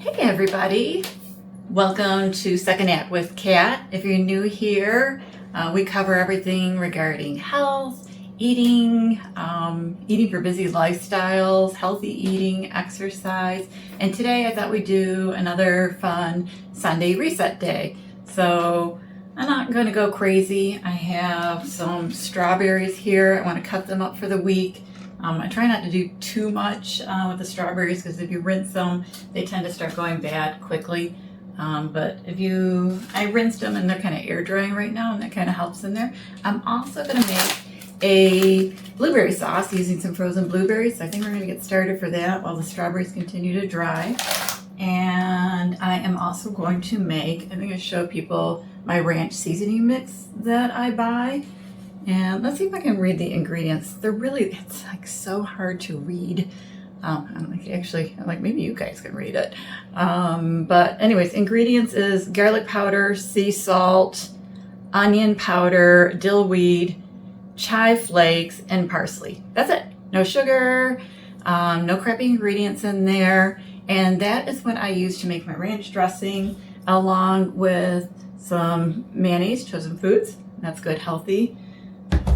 Hey everybody, welcome to Second Act with Kat. If you're new here, we cover everything regarding health, eating, eating for busy lifestyles, healthy eating, exercise, and today I thought we'd do another fun Sunday reset day. So I'm not going to go crazy. I have some strawberries here. I want to cut them up for the week. I try not to do too much with the strawberries because if you rinse them, they tend to start going bad quickly. But I rinsed them and they're kind of air drying right now, and that kind of helps in there. I'm also going to make a blueberry sauce using some frozen blueberries. So I think we're going to get started for that while the strawberries continue to dry. And I am also going to make, I'm going to show people my ranch seasoning mix that I buy. And let's see if I can read the ingredients. It's like so hard to read. I'm like, maybe you guys can read it. But anyways, ingredients is garlic powder, sea salt, onion powder, dill weed, chive flakes, and parsley. That's it. No sugar, no crappy ingredients in there. And that is what I use to make my ranch dressing, along with some mayonnaise, Chosen Foods. That's good, healthy.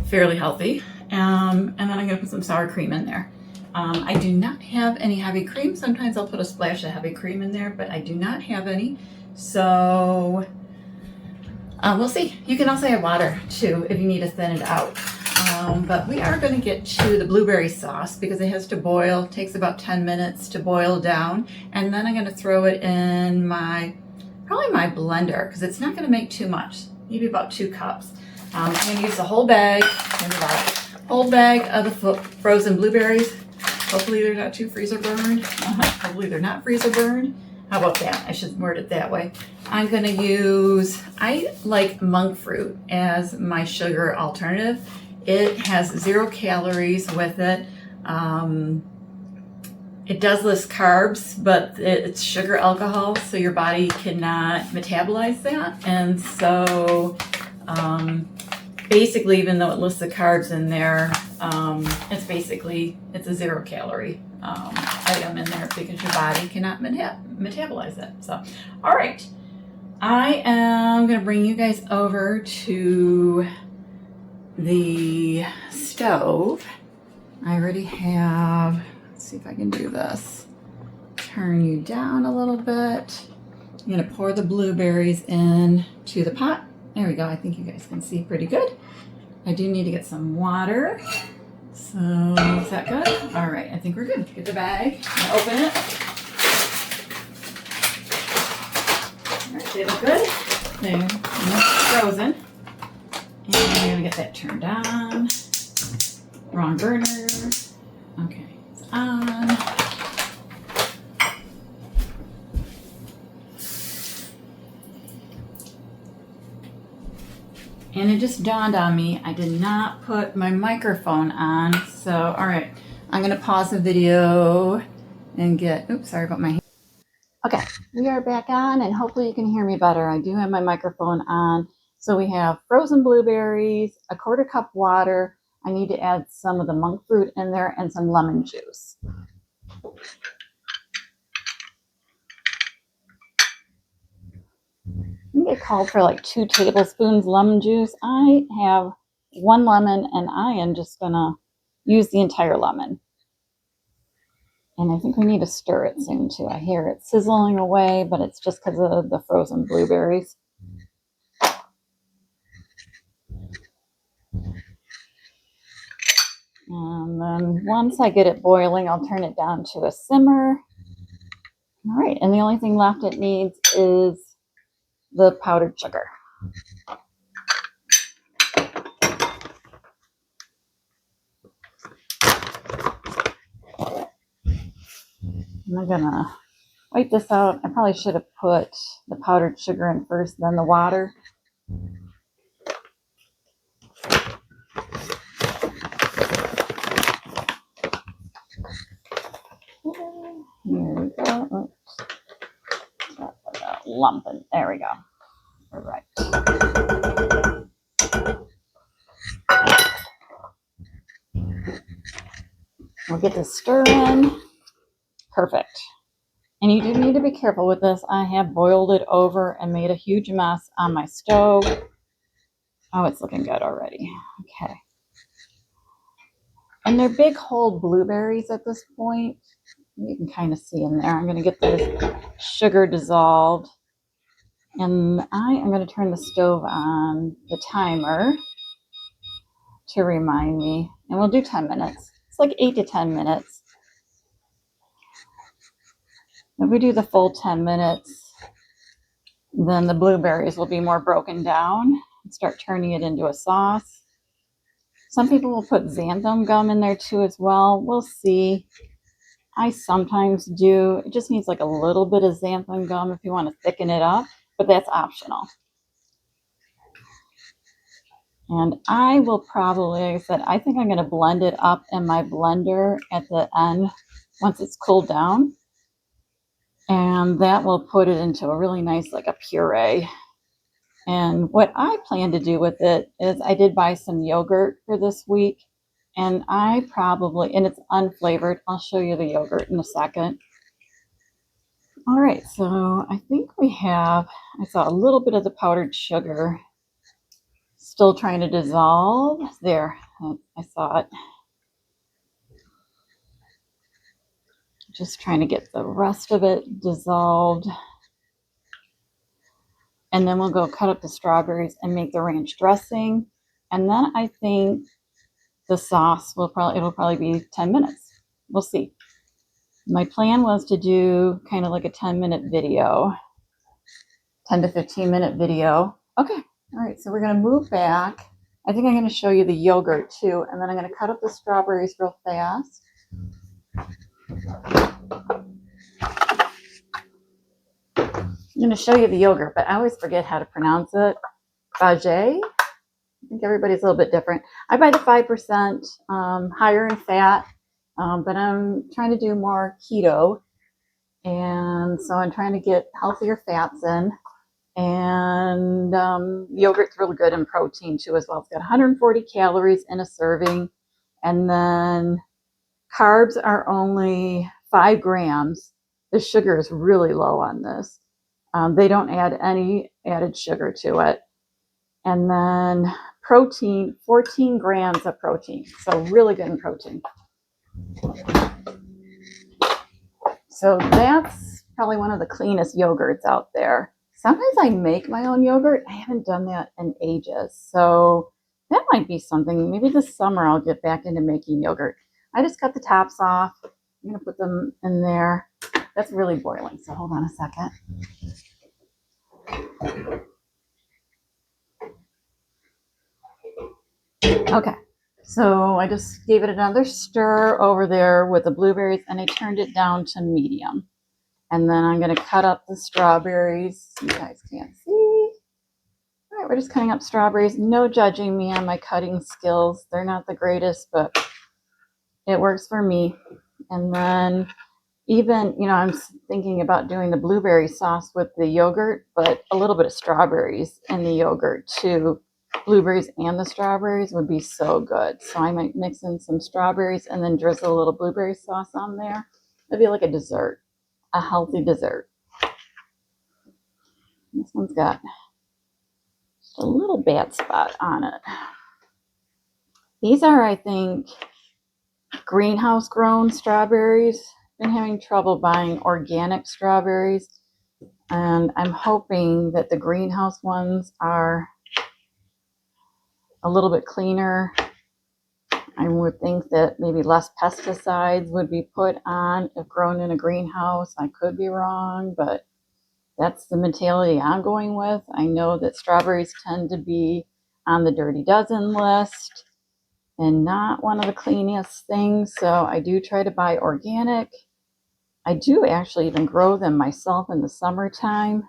Fairly healthy. And then I'm going to put some sour cream in there. I do not have any heavy cream. Sometimes I'll put a splash of heavy cream in there, but I do not have any. So we'll see. You can also add water too if you need to thin it out. But we are going to get to the blueberry sauce because it has to boil. It takes about 10 minutes to boil down. And then I'm going to throw it in probably my blender because it's not going to make too much, maybe about 2 cups. I'm going to use the whole bag of the frozen blueberries. Hopefully they're not too freezer burned. Hopefully they're not freezer burned. How about that? I should word it that way. I like monk fruit as my sugar alternative. It has 0 calories with it. It does list carbs, but it's sugar alcohol, so your body cannot metabolize that. And so basically, even though it lists the carbs in there, it's a 0 calorie item in there because your body cannot metabolize it. So, all right, I am going to bring you guys over to the stove. I already have, let's see if I can do this. Turn you down a little bit. I'm going to pour the blueberries into the pot. There we go. I think you guys can see pretty good. I do need to get some water. So is that good? All right. I think we're good. Get the bag and open it. All right. They look good. They're frozen. And I'm going to get that turned on. Wrong burner. Okay. It's on. And it just dawned on me, I did not put my microphone on. So, all right, I'm going to pause the video and sorry about my hand. Okay, we are back on, and hopefully you can hear me better. I do have my microphone on. So we have frozen blueberries, a 1/4 cup water. I need to add some of the monk fruit in there and some lemon juice. I think it called for like 2 tablespoons lemon juice. I have 1 lemon, and I am just gonna use the entire lemon. And I think we need to stir it soon too. I hear it sizzling away, but it's just because of the frozen blueberries. And then once I get it boiling, I'll turn it down to a simmer. All right, and the only thing left it needs is the powdered sugar. I'm gonna wipe this out. I probably should have put the powdered sugar in first, then the water. Here we go. Oops. Lumping. There we go. All right. We'll get this stir in. Perfect. And you do need to be careful with this. I have boiled it over and made a huge mess on my stove. Oh, it's looking good already. Okay. And they're big whole blueberries at this point. You can kind of see in there. I'm going to get the sugar dissolved. And I am going to turn the stove on the timer to remind me. And we'll do 10 minutes. It's like 8 to 10 minutes. If we do the full 10 minutes, then the blueberries will be more broken down and start turning it into a sauce. Some people will put xanthan gum in there too as well. We'll see. I sometimes do. It just needs like a little bit of xanthan gum if you want to thicken it up, but that's optional. And I will probably, like I said, I think I'm going to blend it up in my blender at the end once it's cooled down. And that will put it into a really nice, like a puree. And what I plan to do with it is I did buy some yogurt for this week. And I probably, and it's unflavored. I'll show you the yogurt in a second. All right, so I think we have, I saw a little bit of the powdered sugar still trying to dissolve. There, I saw it. Just trying to get the rest of it dissolved. And then we'll go cut up the strawberries and make the ranch dressing. And then I think the sauce will probably be 10 minutes. We'll see. My plan was to do kind of like a 10-minute video, 10 to 15-minute video. Okay, all right, so we're going to move back. I think I'm going to show you the yogurt too, and then I'm going to cut up the strawberries real fast. I'm going to show you the yogurt, but I always forget how to pronounce it. Bajay. I think everybody's a little bit different. I buy the 5% higher in fat, but I'm trying to do more keto. And so I'm trying to get healthier fats in. And yogurt's really good in protein too as well. It's got 140 calories in a serving. And then carbs are only 5 grams. The sugar is really low on this. They don't add any added sugar to it. And then protein, 14 grams of protein. So really good in protein. So that's probably one of the cleanest yogurts out there. Sometimes I make my own yogurt. I haven't done that in ages. So that might be something. Maybe this summer I'll get back into making yogurt. I just cut the tops off. I'm going to put them in there. That's really boiling. So hold on a second. Okay. So I just gave it another stir over there with the blueberries and I turned it down to medium. And then I'm going to cut up the strawberries. You guys can't see. All right, we're just cutting up strawberries. No judging me on my cutting skills. They're not the greatest, but it works for me. And then even, I'm thinking about doing the blueberry sauce with the yogurt, but a little bit of strawberries in the yogurt too. Blueberries and the strawberries would be so good. So I might mix in some strawberries and then drizzle a little blueberry sauce on there. It'd be like a dessert, a healthy dessert. This one's got just a little bad spot on it. These are, I think, greenhouse grown strawberries. Been having trouble buying organic strawberries, and I'm hoping that the greenhouse ones are a little bit cleaner. I would think that maybe less pesticides would be put on if grown in a greenhouse. I could be wrong, but that's the mentality I'm going with. I know that strawberries tend to be on the Dirty Dozen list and not one of the cleanest things, so I do try to buy organic. I do actually even grow them myself in the summertime.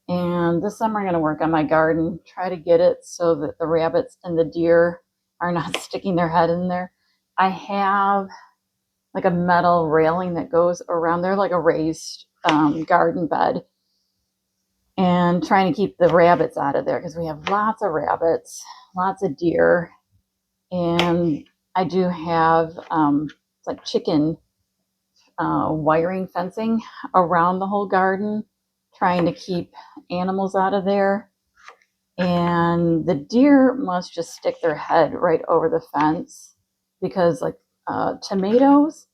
And this summer I'm going to work on my garden, try to get it so that the rabbits and the deer are not sticking their head in there. I have like a metal railing that goes around there, like a raised garden bed. And trying to keep the rabbits out of there because we have lots of rabbits, lots of deer. And I do have like chicken wiring fencing around the whole garden, trying to keep animals out of there. And the deer must just stick their head right over the fence because, like, tomatoes,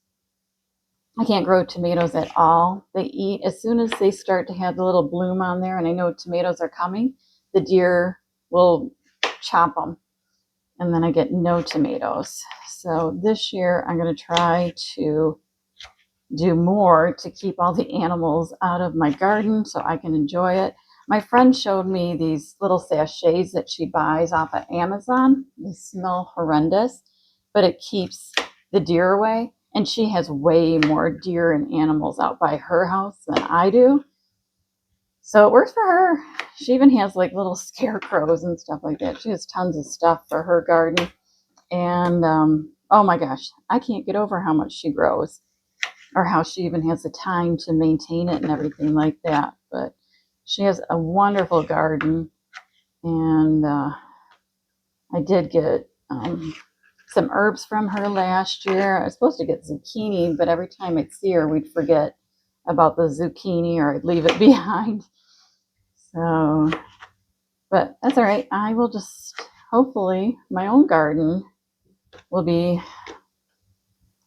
I can't grow tomatoes at all. They eat as soon as they start to have the little bloom on there, and I know tomatoes are coming, the deer will chop them, and then I get no tomatoes. So this year I'm going to try to do more to keep all the animals out of my garden so I can enjoy it. My friend showed me these little sachets that she buys off of Amazon. They smell horrendous, but it keeps the deer away. And she has way more deer and animals out by her house than I do. So it works for her. She even has like little scarecrows and stuff like that. She has tons of stuff for her garden. And oh my gosh, I can't get over how much she grows, or how she even has the time to maintain it and everything like that. But she has a wonderful garden. And I did get some herbs from her last year. I was supposed to get zucchini, but every time I'd see her, we'd forget about the zucchini or I'd leave it behind. So, but that's all right. I will just, hopefully, my own garden will be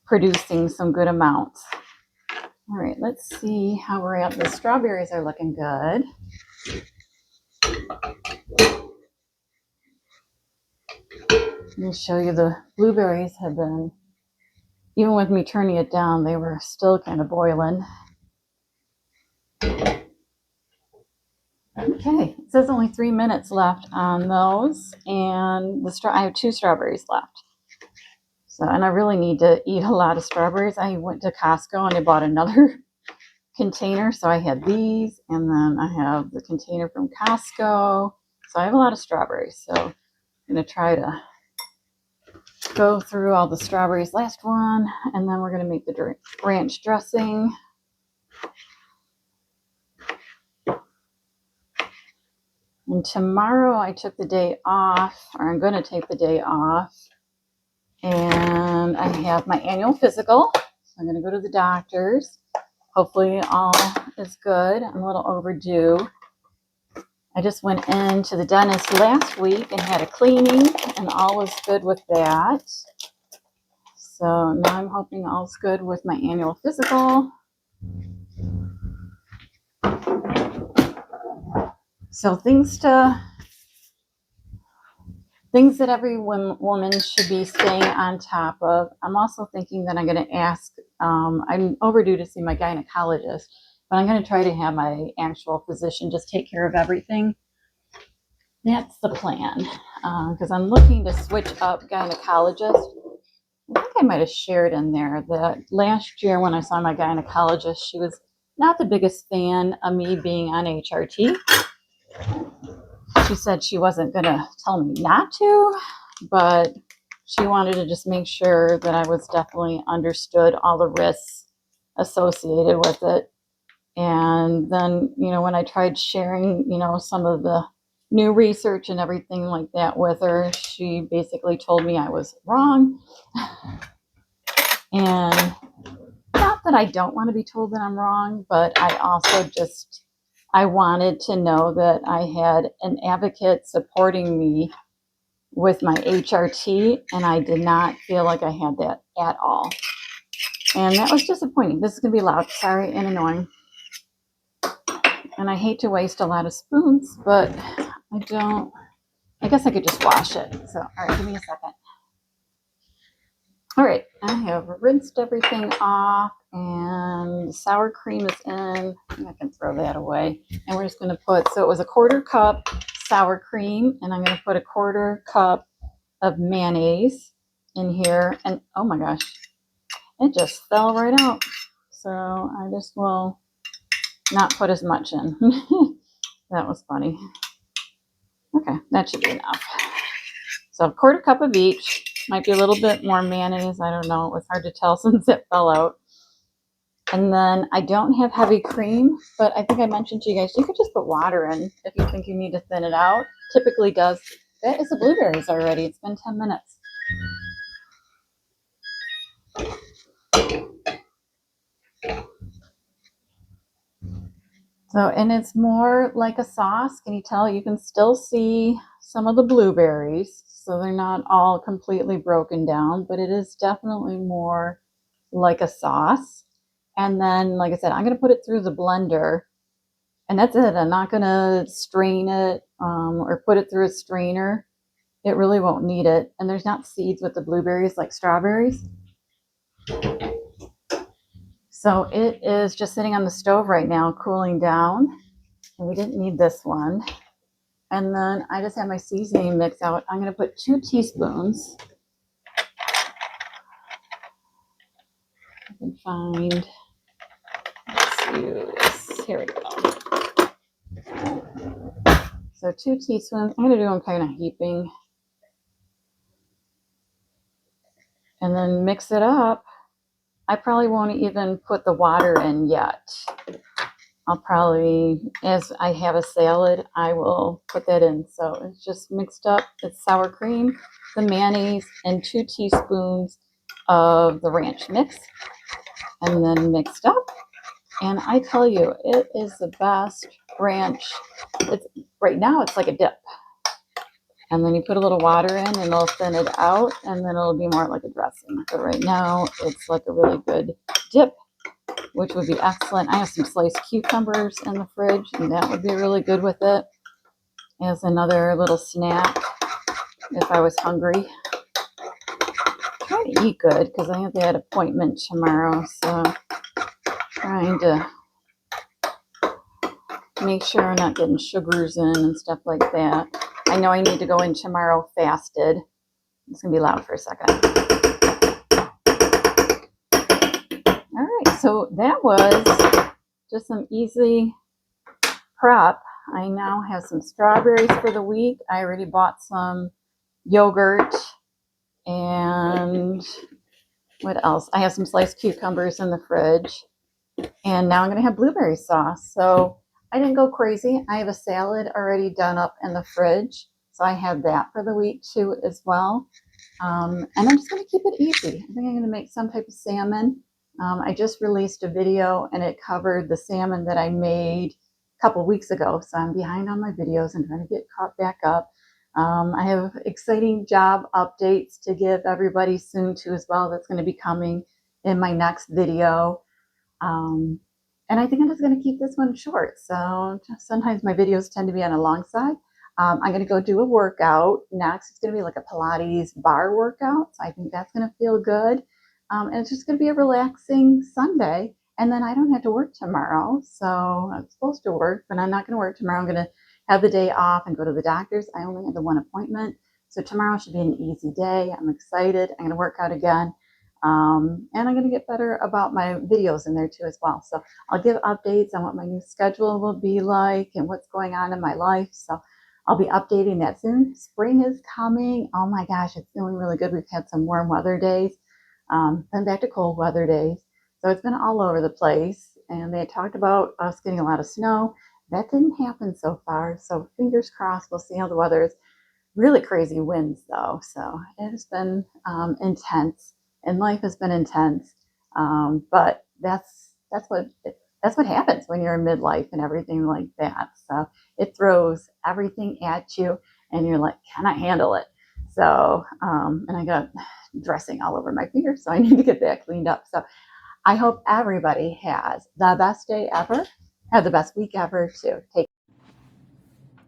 producing some good amounts. All right, let's see how we're at. The strawberries are looking good. Let me show you the blueberries have been, even with me turning it down, they were still kind of boiling. Okay, it says only 3 minutes left on those, and I have 2 strawberries left. So, and I really need to eat a lot of strawberries. I went to Costco and I bought another container. So I had these, and then I have the container from Costco. So I have a lot of strawberries. So I'm going to try to go through all the strawberries. Last one, and then we're going to make the ranch dressing. And tomorrow I took the day off, or I'm going to take the day off. And I have my annual physical. So I'm going to go to the doctor's. Hopefully all is good. I'm a little overdue. I just went into the dentist last week and had a cleaning, and all was good with that. So now I'm hoping all's good with my annual physical. So things that every woman should be staying on top of. I'm also thinking that I'm going to ask, I'm overdue to see my gynecologist, but I'm going to try to have my actual physician just take care of everything. That's the plan, because I'm looking to switch up gynecologist. I think I might have shared in there that last year when I saw my gynecologist, she was not the biggest fan of me being on HRT. She said she wasn't going to tell me not to, but she wanted to just make sure that I was definitely understood all the risks associated with it. And then, when I tried sharing, some of the new research and everything like that with her, she basically told me I was wrong. And not that I don't want to be told that I'm wrong, but I also I wanted to know that I had an advocate supporting me with my HRT, and I did not feel like I had that at all. And that was disappointing. This is going to be loud, sorry, and annoying. And I hate to waste a lot of spoons, but I guess I could just wash it. So, all right, give me a second. All right, I have rinsed everything off, and sour cream is in. I can throw that away. And we're just going to put, so it was a 1/4 cup sour cream, and I'm going to put a 1/4 cup of mayonnaise in here. And oh my gosh, it just fell right out. So I just will not put as much in. That was funny. Okay, that should be enough. So a 1/4 cup of each. Might be a little bit more mayonnaise. I don't know. It was hard to tell since it fell out. And then I don't have heavy cream, but I think I mentioned to you guys, you could just put water in if you think you need to thin it out. Typically does. That is the blueberries already. It's been 10 minutes. So, and it's more like a sauce. Can you tell? You can still see some of the blueberries, so they're not all completely broken down, but it is definitely more like a sauce. And then, like I said, I'm going to put it through the blender, and that's it. I'm not going to strain it or put it through a strainer. It really won't need it. And there's not seeds with the blueberries like strawberries. So it is just sitting on the stove right now, cooling down. And we didn't need this one. And then I just have my seasoning mix out. I'm going to put 2 teaspoons. I can find, let's use, here we go. So 2 teaspoons. I'm going to do them kind of heaping. And then mix it up. I probably won't even put the water in yet. I'll probably, as I have a salad, I will put that in. So it's just mixed up. It's sour cream, the mayonnaise, and 2 teaspoons of the ranch mix. And then mixed up. And I tell you, it is the best ranch. It's right now it's like a dip. And then you put a little water in and it'll thin it out and then it'll be more like a dressing. But right now it's like a really good dip, which would be excellent. I have some sliced cucumbers in the fridge and that would be really good with it as another little snack if I was hungry. I'm trying to eat good because I have that appointment tomorrow. So trying to make sure I'm not getting sugars in and stuff like that. I know I need to go in tomorrow fasted. It's going to be loud for a second. All right, so that was just some easy prep. I now have some strawberries for the week. I already bought some yogurt and what else? I have some sliced cucumbers in the fridge. And now I'm going to have blueberry sauce. So I didn't go crazy. I have a salad already done up in the fridge. So I have that for the week too as well. And I'm just going to keep it easy. I think I'm going to make some type of salmon. I just released a video and it covered the salmon that I made a couple weeks ago. So I'm behind on my videos and trying to get caught back up. I have exciting job updates to give everybody soon too as well. That's going to be coming in my next video. And I think I'm just going to keep this one short. So sometimes my videos tend to be on a long side. I'm going to go do a workout next. It's going to be like a Pilates bar workout. So I think that's going to feel good. And it's just going to be a relaxing Sunday. And then I don't have to work tomorrow. So I'm supposed to work, but I'm not going to work tomorrow. I'm going to have the day off and go to the doctor's. I only have the one appointment. So tomorrow should be an easy day. I'm excited. I'm going to work out again. And I'm going to get better about my videos in there too as well. So I'll give updates on what my new schedule will be like and what's going on in my life. So I'll be updating that soon. Spring is coming. Oh my gosh, it's feeling really good. We've had some warm weather days, then back to cold weather days. So it's been all over the place. And they had talked about us getting a lot of snow. That didn't happen so far. So fingers crossed, we'll see how the weather is. Really crazy winds though. So it has been intense. And life has been intense, but that's what happens when you're in midlife and everything like that. So it throws everything at you, and you're like, can I handle it? So, and I got dressing all over my fingers, so I need to get that cleaned up. So I hope everybody has the best day ever, have the best week ever too.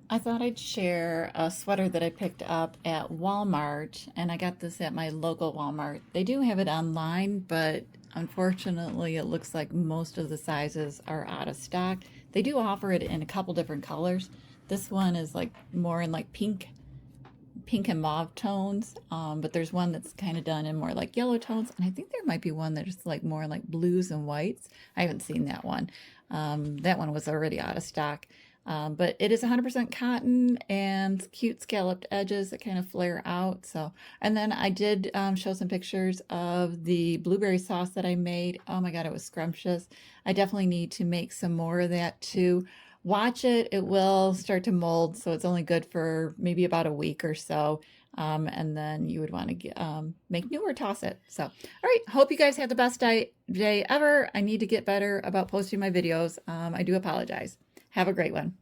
I thought I'd share a sweater that I picked up at Walmart, and I got this at my local Walmart. They do have it online, but unfortunately, it looks like most of the sizes are out of stock. They do offer it in a couple different colors. This one is like more in like pink and mauve tones, but there's one that's kind of done in more like yellow tones, and I think there might be one that's like more like blues and whites. I haven't seen that one. That one was already out of stock. But it is 100% cotton and cute scalloped edges that kind of flare out. So, and then I did show some pictures of the blueberry sauce that I made. Oh my God, it was scrumptious. I definitely need to make some more of that too. Watch it. It will start to mold, so it's only good for maybe about a week or so. And then you would want to make new or toss it. So, all right. Hope you guys have the best day ever. I need to get better about posting my videos. I do apologize. Have a great one.